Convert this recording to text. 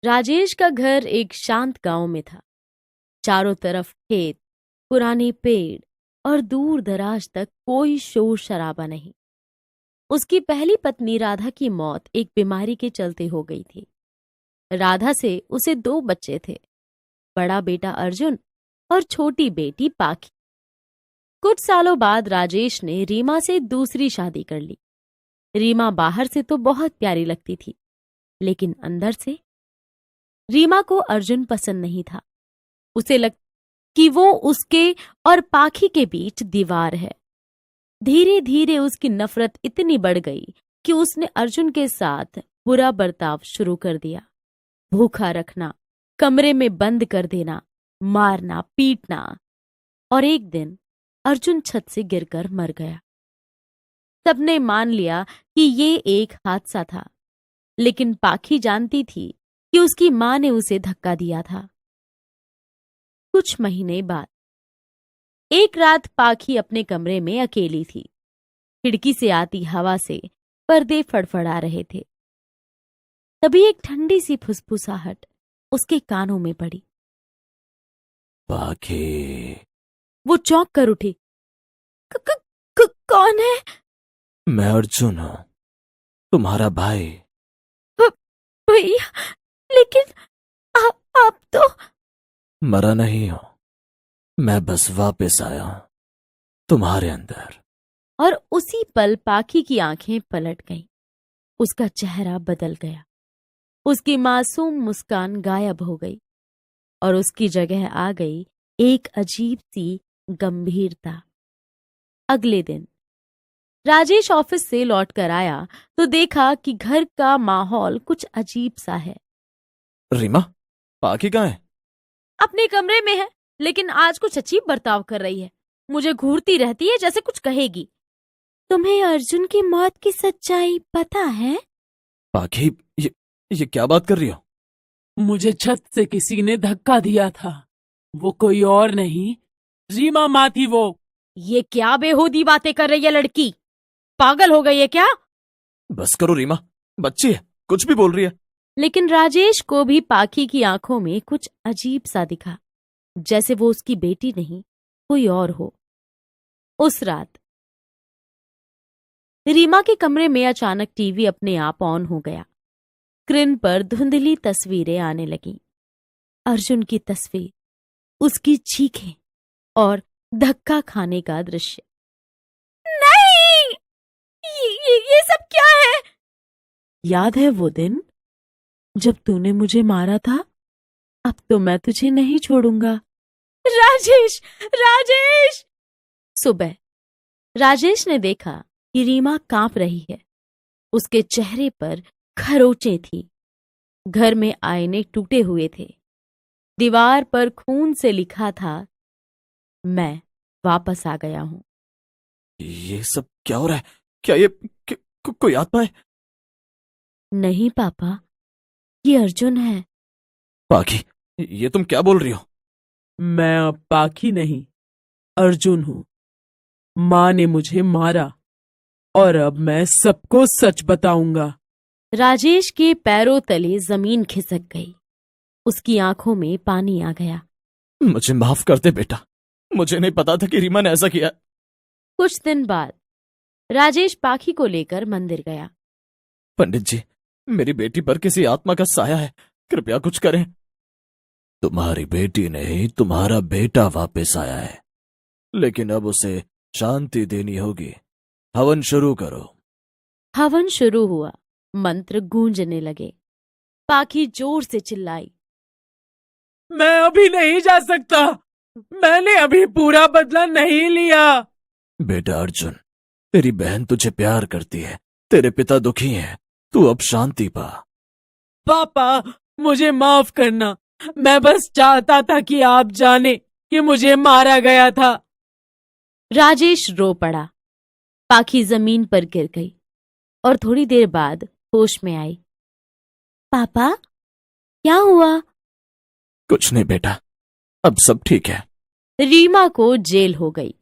राजेश का घर एक शांत गांव में था। चारों तरफ खेत, पुराने पेड़ और दूर दराज तक कोई शोर शराबा नहीं। उसकी पहली पत्नी राधा की मौत एक बीमारी के चलते हो गई थी। राधा से उसे 2 बच्चे थे, बड़ा बेटा अर्जुन और छोटी बेटी पाखी। कुछ सालों बाद राजेश ने रीमा से दूसरी शादी कर ली। रीमा बाहर से तो बहुत प्यारी लगती थी, लेकिन अंदर से रीमा को अर्जुन पसंद नहीं था। उसे लग कि वो उसके और पाखी के बीच दीवार है। धीरे धीरे उसकी नफरत इतनी बढ़ गई कि उसने अर्जुन के साथ बुरा बर्ताव शुरू कर दिया। भूखा रखना, कमरे में बंद कर देना, मारना, पीटना। और एक दिन अर्जुन छत से गिरकर मर गया। सबने मान लिया कि ये एक हादसा था, लेकिन पाखी जानती थी कि उसकी मां ने उसे धक्का दिया था। कुछ महीने बाद एक रात पाखी अपने कमरे में अकेली थी। खिड़की से आती हवा से पर्दे फड़फड़ा रहे थे। तभी एक ठंडी सी फुसफुसाहट उसके कानों में पड़ी। पाखी। वो चौंक कर उठी। कौन है? मैं अर्जुन हूं, तुम्हारा भाई। भैया, लेकिन आप तो। मरा नहीं हूं, मैं बस वापस आया हूं तुम्हारे अंदर। और उसी पल पाखी की आंखें पलट गईं। उसका चेहरा बदल गया। उसकी मासूम मुस्कान गायब हो गई और उसकी जगह आ गई एक अजीब सी गंभीरता। अगले दिन राजेश ऑफिस से लौटकर आया तो देखा कि घर का माहौल कुछ अजीब सा है। रीमा, पाखी कहाँ है? अपने कमरे में है, लेकिन आज कुछ अजीब बर्ताव कर रही है। मुझे घूरती रहती है जैसे कुछ कहेगी। तुम्हें अर्जुन की मौत की सच्चाई पता है? पाखी, ये क्या बात कर रही हो? मुझे छत से किसी ने धक्का दिया था। वो कोई और नहीं, रीमा माँ थी वो। ये क्या बेहूदी बातें कर रही है लड़की? पागल हो गई है क्या? बस करो रीमा, बच्ची है, कुछ भी बोल रही है। लेकिन राजेश को भी पाखी की आंखों में कुछ अजीब सा दिखा, जैसे वो उसकी बेटी नहीं, कोई और हो। उस रात रीमा के कमरे में अचानक टीवी अपने आप ऑन हो गया। स्क्रीन पर धुंधली तस्वीरें आने लगीं। अर्जुन की तस्वीर, उसकी चीखें और धक्का खाने का दृश्य। नहीं! ये सब क्या है? याद है वो दिन जब तूने मुझे मारा था? अब तो मैं तुझे नहीं छोड़ूंगा। राजेश! राजेश! सुबह राजेश ने देखा कि रीमा कांप रही है। उसके चेहरे पर खरोंचें थी। घर में आईने टूटे हुए थे। दीवार पर खून से लिखा था, मैं वापस आ गया हूं। ये सब क्या हो रहा है? क्या ये कोई आत्मा है? नहीं पापा, ये अर्जुन है। पाखी, ये तुम क्या बोल रही हो? मैं अब पाखी नहीं, अर्जुन हूं। माँ ने मुझे मारा और अब मैं सबको सच बताऊंगा। राजेश के पैरों तले जमीन खिसक गई। उसकी आंखों में पानी आ गया। मुझे माफ कर दे बेटा, मुझे नहीं पता था कि रीमा ने ऐसा किया। कुछ दिन बाद राजेश पाखी को लेकर मंदिर गया। पंडित जी, मेरी बेटी पर किसी आत्मा का साया है, कृपया कुछ करें। तुम्हारी बेटी नहीं, तुम्हारा बेटा वापस आया है, लेकिन अब उसे शांति देनी होगी। हवन शुरू करो। हवन शुरू हुआ। मंत्र गूंजने लगे। पाखी जोर से चिल्लाई। मैं अभी नहीं जा सकता, मैंने अभी पूरा बदला नहीं लिया। बेटा अर्जुन, तेरी बहन तुझे प्यार करती है, तेरे पिता दुखी हैं, तू अब शांति पा। पापा, मुझे माफ करना। मैं बस चाहता था कि आप जाने कि मुझे मारा गया था। राजेश रो पड़ा। पाखी जमीन पर गिर गई और थोड़ी देर बाद होश में आई। पापा, क्या हुआ? कुछ नहीं बेटा, अब सब ठीक है। रीमा को जेल हो गई।